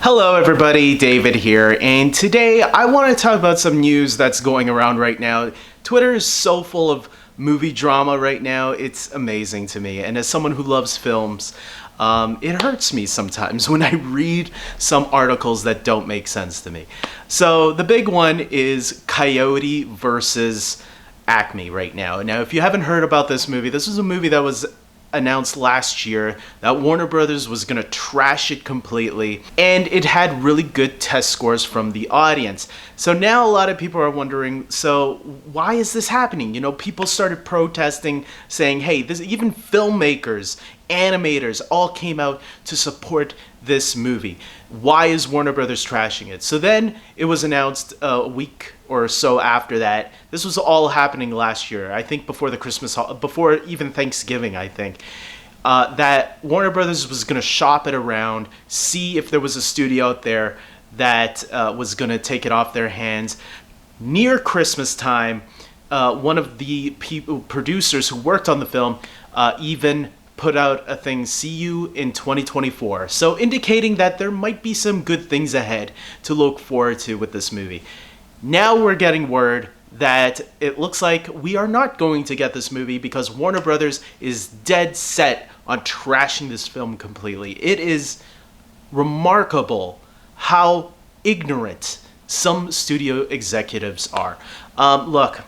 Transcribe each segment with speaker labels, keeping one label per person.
Speaker 1: Hello everybody, David here, and today I want to talk about some news that's going around right now. Twitter is so full of movie drama right now, it's amazing to me, and as someone who loves films, it hurts me sometimes when I read some articles that don't make sense to me. So the big one is Coyote Vs Acme right now. Now if you haven't heard about this movie, this is a movie that was announced last year that Warner Brothers was going to trash it completely, and it had really good test scores from the audience. So now a lot of people are wondering, so why is this happening? You know, people started protesting, saying, hey, this, even filmmakers, animators all came out to support this movie. Why is Warner Brothers trashing it? So then it was announced a week or so after that. This was all happening last year, I think before the before even Thanksgiving, I think, that Warner Brothers was going to shop it around, see if there was a studio out there that was going to take it off their hands. Near Christmas time, one of the producers who worked on the film even put out a thing, see you in 2024. So indicating that there might be some good things ahead to look forward to with this movie. Now we're getting word that it looks like we are not going to get this movie because Warner Brothers is dead set on trashing this film completely. It is remarkable how ignorant some studio executives are. Look,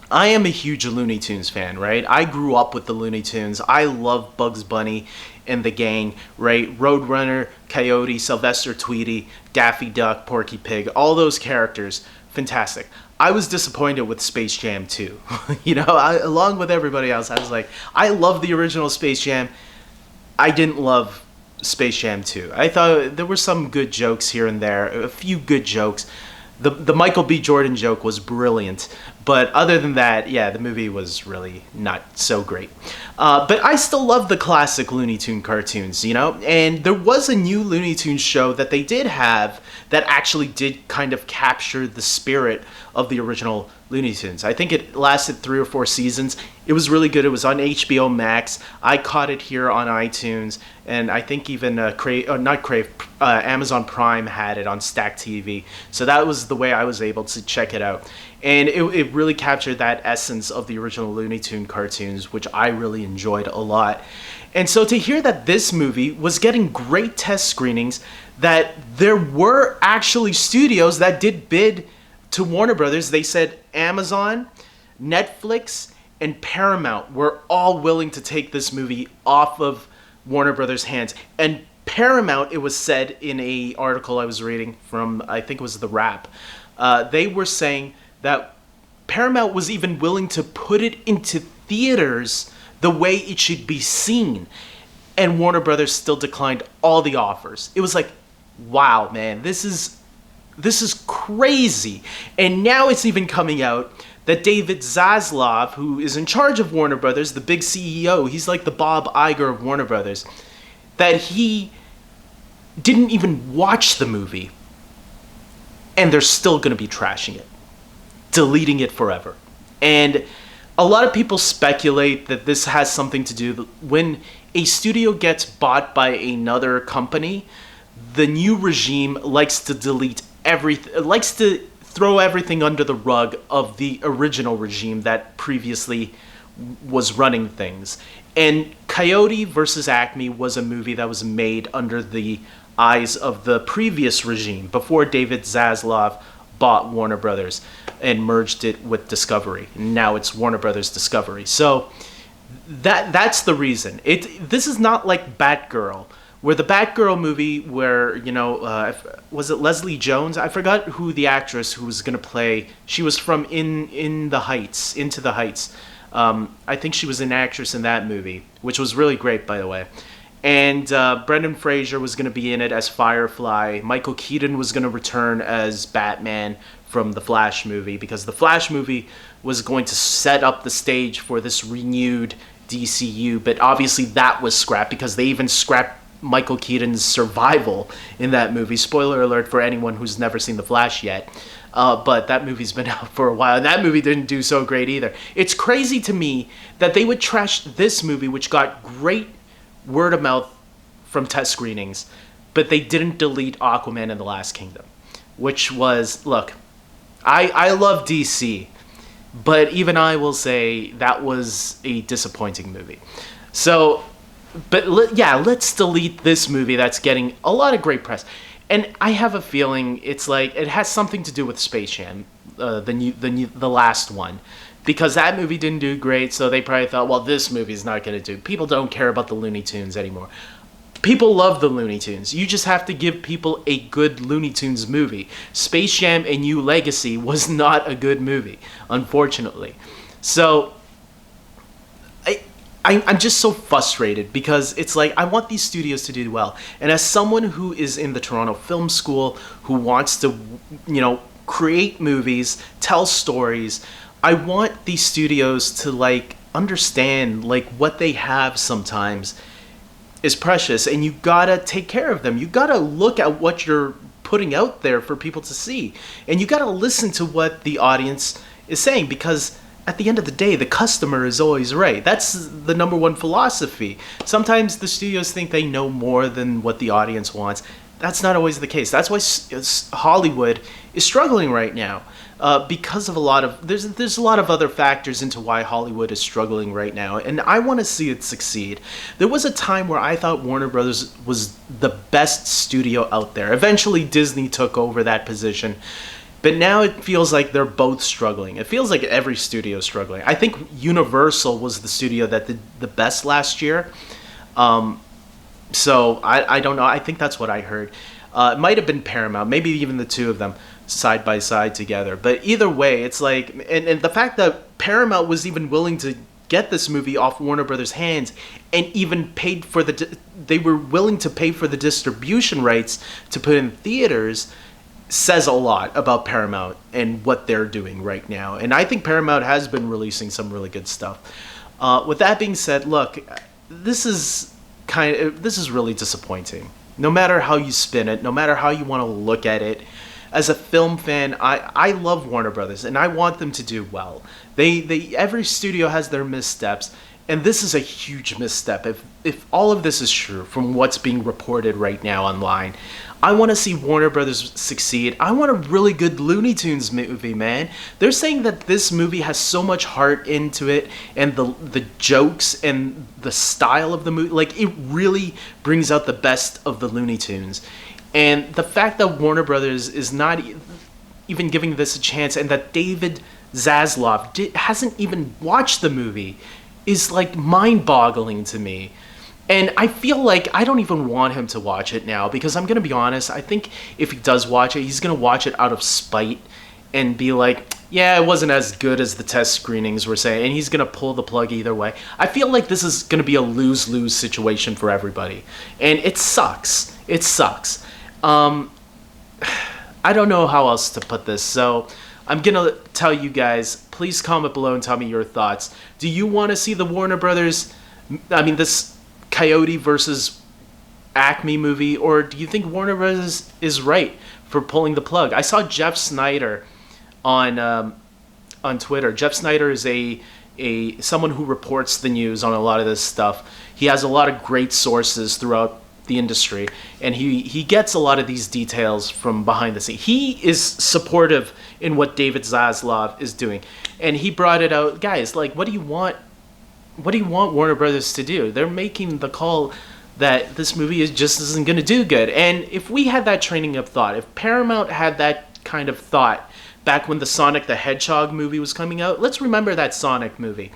Speaker 1: I am a huge Looney Tunes fan, right? I grew up with the Looney Tunes. I love Bugs Bunny and the gang, right? Roadrunner, Coyote, Sylvester Tweety, Daffy Duck, Porky Pig, all those characters, fantastic. I was disappointed with Space Jam 2. You know, along with everybody else, I was like, I love the original Space Jam. I didn't love Space Jam 2. I thought there were some good jokes here and there, a few good jokes. The Michael B. Jordan joke was brilliant, but other than that, yeah, the movie was really not so great. But I still love the classic Looney Tune cartoons, you know? And there was a new Looney Tunes show that they did have that actually did kind of capture the spirit of the original Looney Tunes. I think it lasted 3 or 4 seasons. It was really good. It was on HBO Max. I caught it here on iTunes, and I think even Amazon Prime had it on Stack TV. So that was the way I was able to check it out. And it really captured that essence of the original Looney Tune cartoons, which I really enjoyed a lot. And so to hear that this movie was getting great test screenings, that there were actually studios that did bid to Warner Brothers. They said Amazon, Netflix, and Paramount were all willing to take this movie off of Warner Brothers' hands. And Paramount, it was said in a article I was reading from, I think it was The Wrap, they were saying that Paramount was even willing to put it into theaters the way it should be seen. And Warner Brothers still declined all the offers. It was like, wow, man, this is crazy. And now it's even coming out that David Zaslav, who is in charge of Warner Brothers, the big CEO, he's like the Bob Iger of Warner Brothers, that he didn't even watch the movie, and they're still going to be trashing it, deleting it forever. And a lot of people speculate that this has something to do when a studio gets bought by another company, the new regime likes to delete everything, likes to throw everything under the rug of the original regime that previously was running things. And Coyote vs. Acme was a movie that was made under the eyes of the previous regime before David Zaslav bought Warner Brothers and merged it with Discovery. Now it's Warner Brothers Discovery. So that's the reason. This is not like Batgirl, where the Batgirl movie, where, you know, was it Leslie Jones? I forgot who the actress who was going to play. She was from Into the Heights. I think she was an actress in that movie, which was really great, by the way. And Brendan Fraser was going to be in it as Firefly. Michael Keaton was going to return as Batman from the Flash movie, because the Flash movie was going to set up the stage for this renewed DCU. But obviously that was scrapped because they even scrapped Michael Keaton's survival in that movie. Spoiler alert for anyone who's never seen The Flash yet. But that movie's been out for a while, and that movie didn't do so great either. It's crazy to me that they would trash this movie, which got great word of mouth from test screenings, but they didn't delete Aquaman and the Last Kingdom, which was, look, I love DC, but even I will say that was a disappointing movie. So, but yeah, let's delete this movie that's getting a lot of great press. And I have a feeling it's like it has something to do with Space Jam, the last one, because that movie didn't do great. So they probably thought, well, this movie's not going to do. People don't care about the Looney Tunes anymore. People love the Looney Tunes. You just have to give people a good Looney Tunes movie. Space Jam: A New Legacy was not a good movie, unfortunately. So I'm just so frustrated because it's like I want these studios to do well. And as someone who is in the Toronto Film School, who wants to, create movies, tell stories, I want these studios to understand what they have sometimes is precious, and you gotta take care of them. You gotta look at what you're putting out there for people to see, and you gotta listen to what the audience is saying, because at the end of the day, the customer is always right. That's the number one philosophy. Sometimes the studios think they know more than what the audience wants. That's not always the case. That's why Hollywood is struggling right now, because of there's a lot of other factors into why Hollywood is struggling right now, and I want to see it succeed. There was a time where I thought Warner Brothers was the best studio out there. Eventually, Disney took over that position. But now it feels like they're both struggling. It feels like every studio is struggling. I think Universal was the studio that did the best last year. So I don't know. I think that's what I heard. It might have been Paramount, maybe even the two of them side by side together. But either way, it's like, and the fact that Paramount was even willing to get this movie off Warner Brothers' hands and even paid for they were willing to pay for the distribution rights to put in theaters, says a lot about Paramount and what they're doing right now. And I think Paramount has been releasing some really good stuff. With that being said, look, this is really disappointing. No matter how you spin it, no matter how you want to look at it, as a film fan, I love Warner Brothers and I want them to do well. Every studio has their missteps, and this is a huge misstep. If all of this is true from what's being reported right now online, I want to see Warner Brothers succeed. I want a really good Looney Tunes movie, man. They're saying that this movie has so much heart into it, and the jokes and the style of the movie, it really brings out the best of the Looney Tunes. And the fact that Warner Brothers is not even giving this a chance, and that David Zaslav hasn't even watched the movie, is mind-boggling to me. And I feel like I don't even want him to watch it now, because I'm going to be honest, I think if he does watch it, he's going to watch it out of spite and be like, yeah, it wasn't as good as the test screenings were saying, and he's going to pull the plug either way. I feel like this is going to be a lose-lose situation for everybody, and it sucks. It sucks. I don't know how else to put this, so I'm going to tell you guys, please comment below and tell me your thoughts. Do you want to see the Warner Brothers, this Coyote Vs Acme movie, or do you think Warner Bros. Is right for pulling the plug? I saw Jeff Snyder on Twitter. Jeff Snyder is someone who reports the news on a lot of this stuff. He has a lot of great sources throughout the industry, and he gets a lot of these details from behind the scenes. He is supportive in what David Zaslav is doing, and he brought it out, guys, what do you want Warner Brothers to do? They're making the call that this movie isn't going to do good. And if we had that training of thought, if Paramount had that kind of thought back when the Sonic the Hedgehog movie was coming out, let's remember that Sonic movie.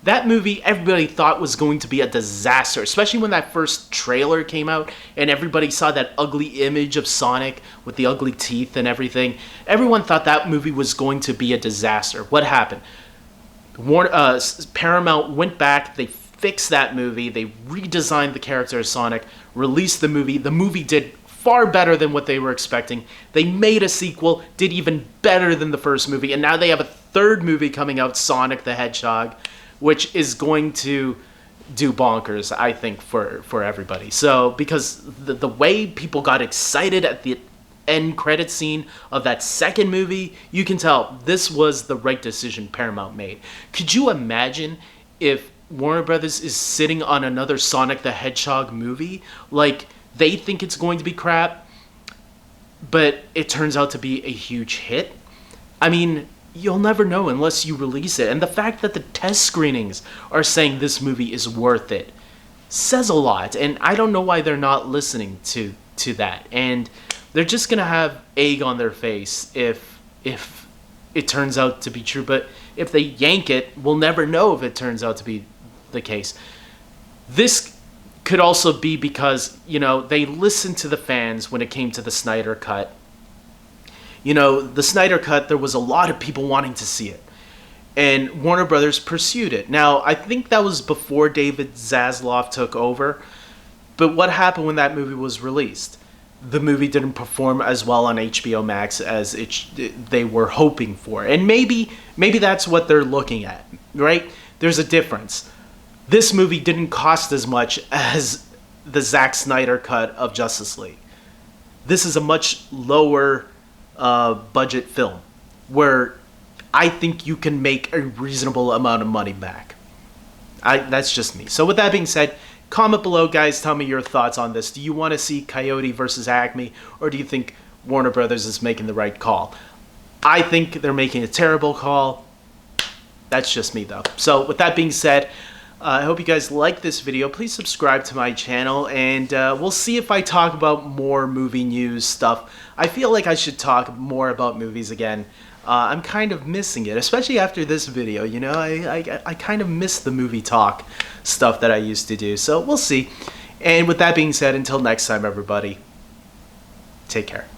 Speaker 1: That movie, everybody thought was going to be a disaster, especially when that first trailer came out and everybody saw that ugly image of Sonic with the ugly teeth and everything. Everyone thought that movie was going to be a disaster. What happened? Paramount went back, they fixed that movie, they redesigned the character of Sonic, released the movie. The movie did far better than what they were expecting. They made a sequel, did even better than the first movie, and now they have a third movie coming out, Sonic the Hedgehog, which is going to do bonkers, I think, for everybody. So, because the way people got excited at the end credit scene of that second movie, you can tell this was the right decision Paramount made. Could you imagine if Warner Brothers is sitting on another Sonic the Hedgehog movie? they think it's going to be crap, but it turns out to be a huge hit. I mean, you'll never know unless you release it. And the fact that the test screenings are saying this movie is worth it says a lot. And I don't know why they're not listening to that. And they're just gonna have egg on their face if it turns out to be true. But if they yank it, we'll never know if it turns out to be the case. This could also be because, you know, they listened to the fans when it came to the Snyder Cut. You know, the Snyder Cut, there was a lot of people wanting to see it. And Warner Brothers pursued it. Now, I think that was before David Zaslav took over. But what happened when that movie was released? The movie didn't perform as well on HBO Max as they were hoping for. And maybe that's what they're looking at, right? There's a difference. This movie didn't cost as much as the Zack Snyder cut of Justice League. This is a much lower budget film where I think you can make a reasonable amount of money back. That's just me. So with that being said, comment below, guys. Tell me your thoughts on this. Do you want to see Coyote versus Acme, or do you think Warner Brothers is making the right call? I think they're making a terrible call. That's just me, though. So with that being said, I hope you guys like this video. Please subscribe to my channel, and we'll see if I talk about more movie news stuff. I feel like I should talk more about movies again. I'm kind of missing it, especially after this video. You know, I kind of miss the movie talk stuff that I used to do. So we'll see. And with that being said, until next time, everybody, take care.